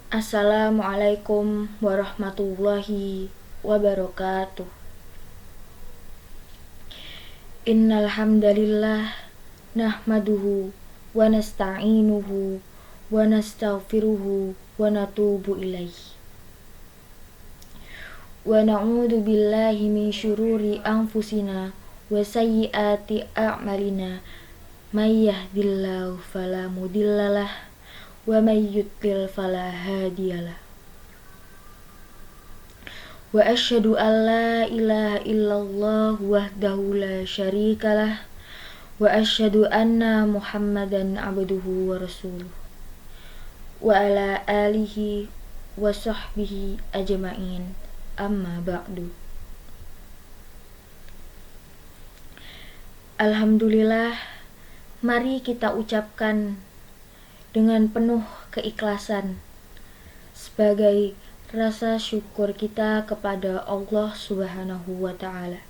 Assalamualaikum warahmatullahi wabarakatuh. Innal hamdalillah nahmaduhu wa nasta'inuhu wa nastaghfiruhu wa natubu ilaihi. Wa na'udzu billahi min syururi anfusina wa sayyiati a'malina. May yahdihillahu fala mudhillalah wa may yudlil fala hadiyalah. Wa asyhadu an la ilaha illallah wahdahu la syarikalah wa asyhadu anna Muhammadan abduhu wa rasuluh wa ala alihi wa sahbihi ajma'in, amma ba'du. Alhamdulillah, mari kita ucapkan dengan penuh keikhlasan sebagai rasa syukur kita kepada Allah Subhanahu wa Ta'ala,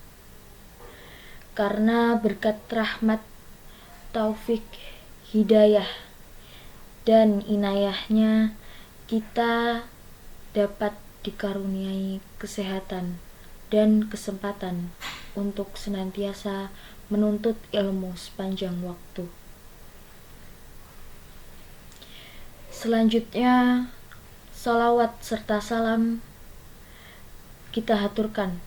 karena berkat rahmat, taufik, hidayah, dan inayahnya kita dapat dikaruniai kesehatan dan kesempatan untuk senantiasa menuntut ilmu sepanjang waktu. Selanjutnya, salawat serta salam kita haturkan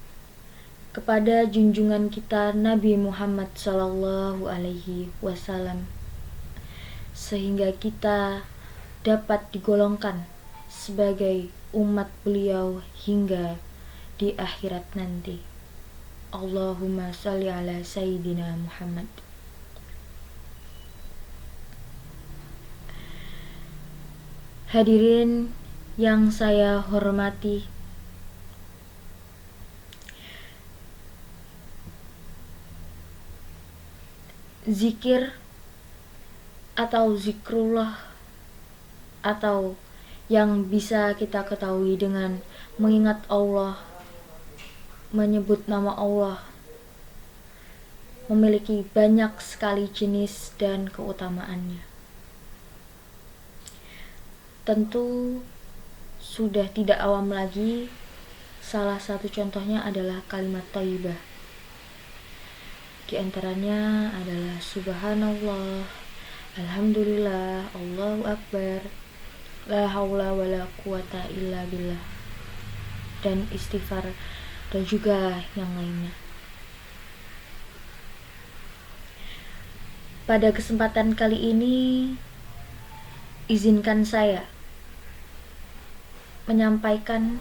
kepada junjungan kita Nabi Muhammad sallallahu alaihi wasallam, sehingga kita dapat digolongkan sebagai umat beliau hingga di akhirat nanti. Allahumma shalli ala sayyidina Muhammad. Hadirin yang saya hormati, zikir atau zikrullah, atau yang bisa kita ketahui dengan mengingat Allah, menyebut nama Allah, memiliki banyak sekali jenis dan keutamaannya. Tentu sudah tidak awam lagi, salah satu contohnya adalah kalimat thayyibah. Di antaranya adalah subhanallah, alhamdulillah, Allahu akbar, la haula wala quwata illa billah, dan istighfar, dan juga yang lainnya. Pada kesempatan kali ini, izinkan saya menyampaikan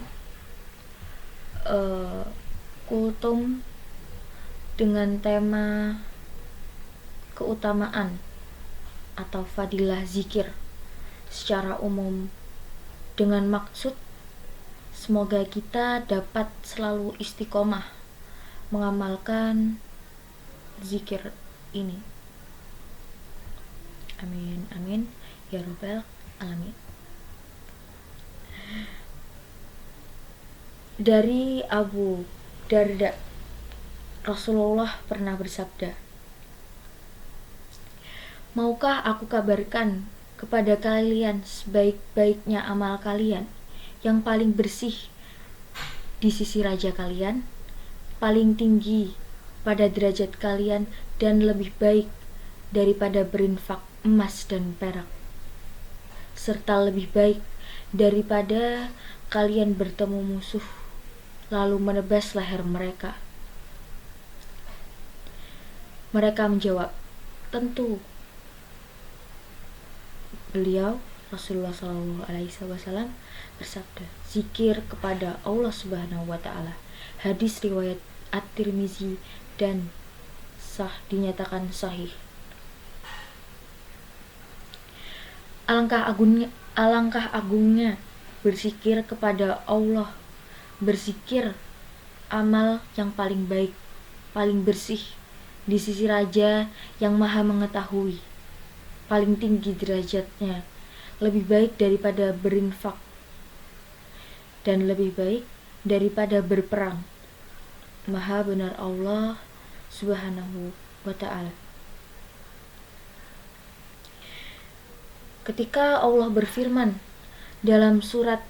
kultum dengan tema keutamaan atau fadilah zikir secara umum, dengan maksud semoga kita dapat selalu istiqomah mengamalkan zikir ini. Amin, amin, ya rabbal alamin. Dari Abu Darda, Rasulullah pernah bersabda, "Maukah aku kabarkan kepada kalian sebaik-baiknya amal kalian, yang paling bersih di sisi raja kalian, paling tinggi pada derajat kalian, dan lebih baik daripada berinfak emas dan perak, serta lebih baik daripada kalian bertemu musuh lalu menebas leher mereka?" Mereka menjawab, "Tentu." Beliau, Rasulullah SAW, bersabda, "Zikir kepada Allah Subhanahu wa Ta'ala." Hadis riwayat At-Tirmizi dan dinyatakan sahih. Alangkah agungnya berzikir kepada Allah, berzikir amal yang paling baik, paling bersih di sisi Raja yang Maha Mengetahui, paling tinggi derajatnya, lebih baik daripada berinfak, dan lebih baik daripada berperang. Maha benar Allah Subhanahu wa Ta'ala. Ketika Allah berfirman dalam surat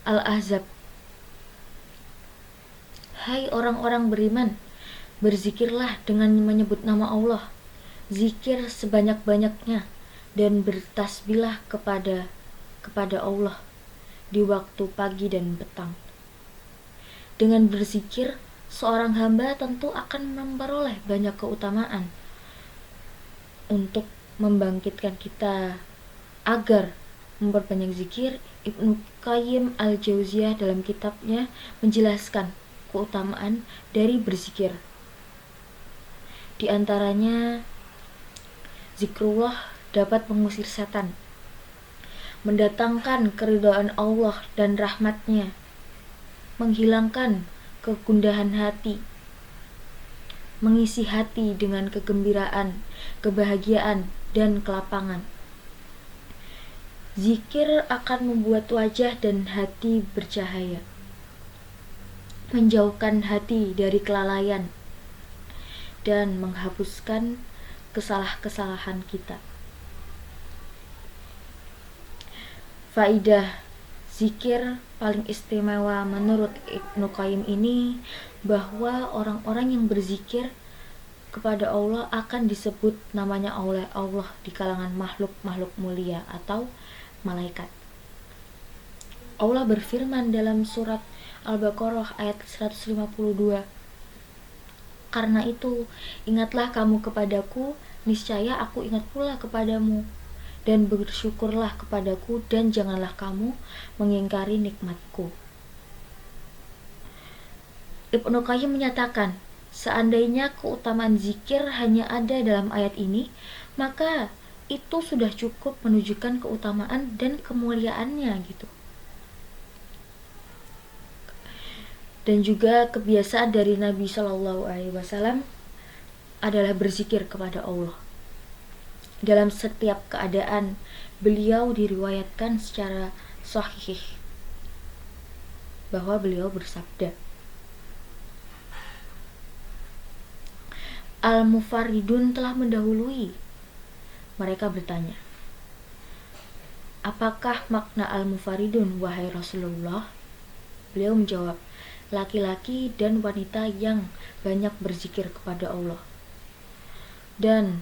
Al-Ahzab. Hai orang-orang beriman, berzikirlah dengan menyebut nama Allah, zikir sebanyak-banyaknya, dan bertasbihlah kepada Allah di waktu pagi dan petang. Dengan berzikir, seorang hamba tentu akan memperoleh banyak keutamaan untuk membangkitkan kita agar memperbanyak zikir. Ibnu Qayyim al-Jauziyah dalam kitabnya menjelaskan keutamaan dari berzikir. Di antaranya, zikrullah dapat mengusir setan, mendatangkan keridhaan Allah dan rahmatnya, menghilangkan kegundahan hati, mengisi hati dengan kegembiraan, kebahagiaan, dan kelapangan. Zikir akan membuat wajah dan hati bercahaya, menjauhkan hati dari kelalaian, dan menghapuskan kesalahan kita. Faidah zikir paling istimewa menurut Ibnu Qayyim ini bahwa orang-orang yang berzikir kepada Allah akan disebut namanya oleh Allah di kalangan makhluk-makhluk mulia atau malaikat. Allah berfirman dalam surat Al-Baqarah ayat 152, "Karena itu, ingatlah kamu kepadaku, niscaya aku ingat pula kepadamu, dan bersyukurlah kepadaku, dan janganlah kamu mengingkari nikmatku." Ibnu Qayyim menyatakan, seandainya keutamaan zikir hanya ada dalam ayat ini, maka itu sudah cukup menunjukkan keutamaan dan kemuliaannya gitu. Dan juga kebiasaan dari Nabi Shallallahu Alaihi Wasallam adalah berzikir kepada Allah. Dalam setiap keadaan, beliau diriwayatkan secara sahih bahwa beliau bersabda, Al-Mufarridun telah mendahului. Mereka bertanya, apakah makna Al-Mufarridun, wahai Rasulullah? Beliau menjawab, laki-laki dan wanita yang banyak berzikir kepada Allah. Dan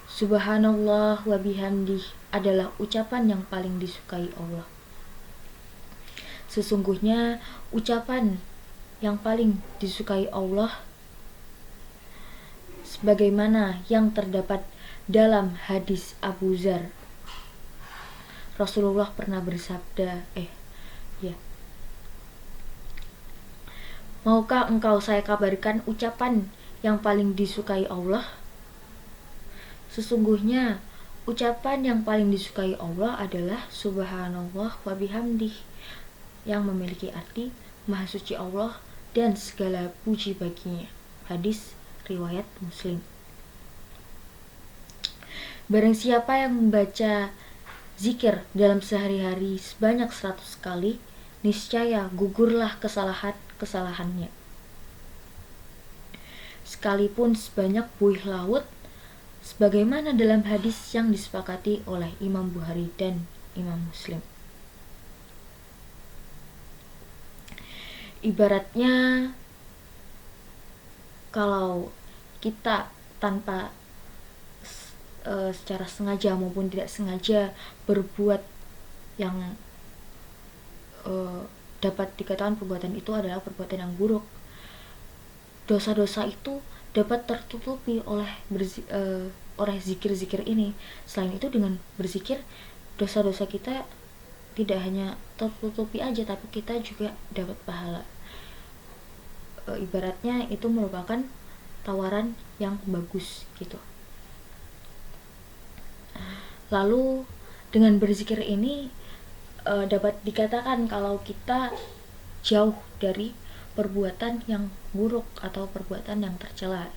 subhanallah wa bihamdih adalah ucapan yang paling disukai Allah. Sesungguhnya ucapan yang paling disukai Allah sebagaimana yang terdapat dalam hadis Abu Dzar. Rasulullah pernah bersabda, maukah engkau saya kabarkan ucapan yang paling disukai Allah? Sesungguhnya ucapan yang paling disukai Allah adalah subhanallah wa bihamdih, yang memiliki arti maha suci Allah dan segala puji baginya. Hadis riwayat Muslim. Barang siapa yang membaca zikir dalam sehari-hari sebanyak 100 kali, niscaya gugurlah kesalahannya, sekalipun sebanyak buih laut, sebagaimana dalam hadis yang disepakati oleh Imam Bukhari dan Imam Muslim. Ibaratnya, kalau kita tanpa secara sengaja maupun tidak sengaja berbuat yang dapat dikatakan perbuatan itu adalah perbuatan yang buruk, dosa-dosa itu dapat tertutupi oleh zikir-zikir ini. Selain itu, dengan berzikir, dosa-dosa kita tidak hanya tertutupi aja, tapi kita juga dapat pahala. Ibaratnya itu merupakan tawaran yang bagus gitu. Lalu dengan berzikir ini dapat dikatakan kalau kita jauh dari perbuatan yang buruk atau perbuatan yang tercela,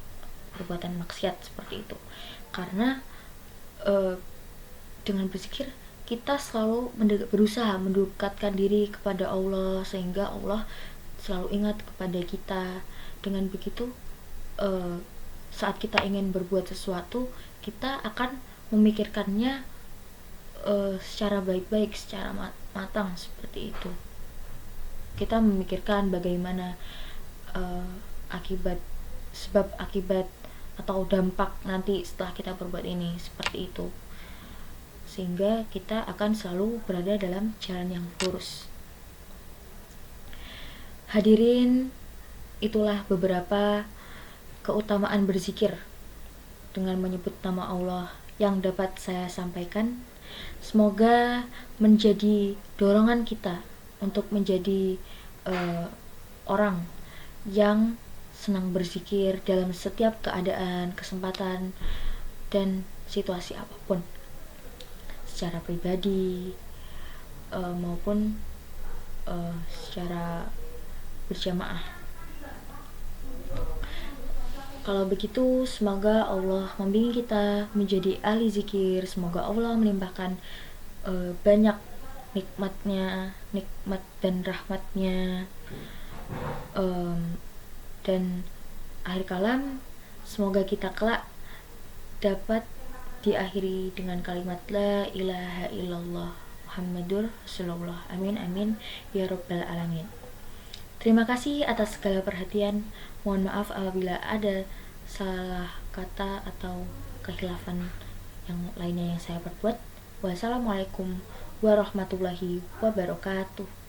perbuatan maksiat seperti itu. Karena dengan berzikir kita selalu berusaha mendekatkan diri kepada Allah, sehingga Allah selalu ingat kepada kita. Dengan begitu, saat kita ingin berbuat sesuatu, kita akan memikirkannya secara baik-baik, secara matang seperti itu. Kita memikirkan bagaimana akibat, sebab akibat atau dampak nanti setelah kita berbuat ini, seperti itu, sehingga kita akan selalu berada dalam jalan yang lurus. Hadirin, itulah beberapa keutamaan berzikir dengan menyebut nama Allah yang dapat saya sampaikan. Semoga menjadi dorongan kita untuk menjadi orang yang senang berzikir dalam setiap keadaan, kesempatan, dan situasi apapun, secara pribadi maupun secara berjamaah. Kalau begitu, semoga Allah membimbing kita menjadi ahli zikir. Semoga Allah melimpahkan banyak nikmatnya, nikmat dan rahmatnya. Dan akhir kalam, semoga kita kelak dapat diakhiri dengan kalimat la ilaha illallah Muhammadur Rasulullah. Amin amin ya rabbal alamin. Terima kasih atas segala perhatian. Mohon maaf apabila ada salah kata atau kehilafan yang lainnya yang saya perbuat. Wassalamualaikum warahmatullahi wabarakatuh.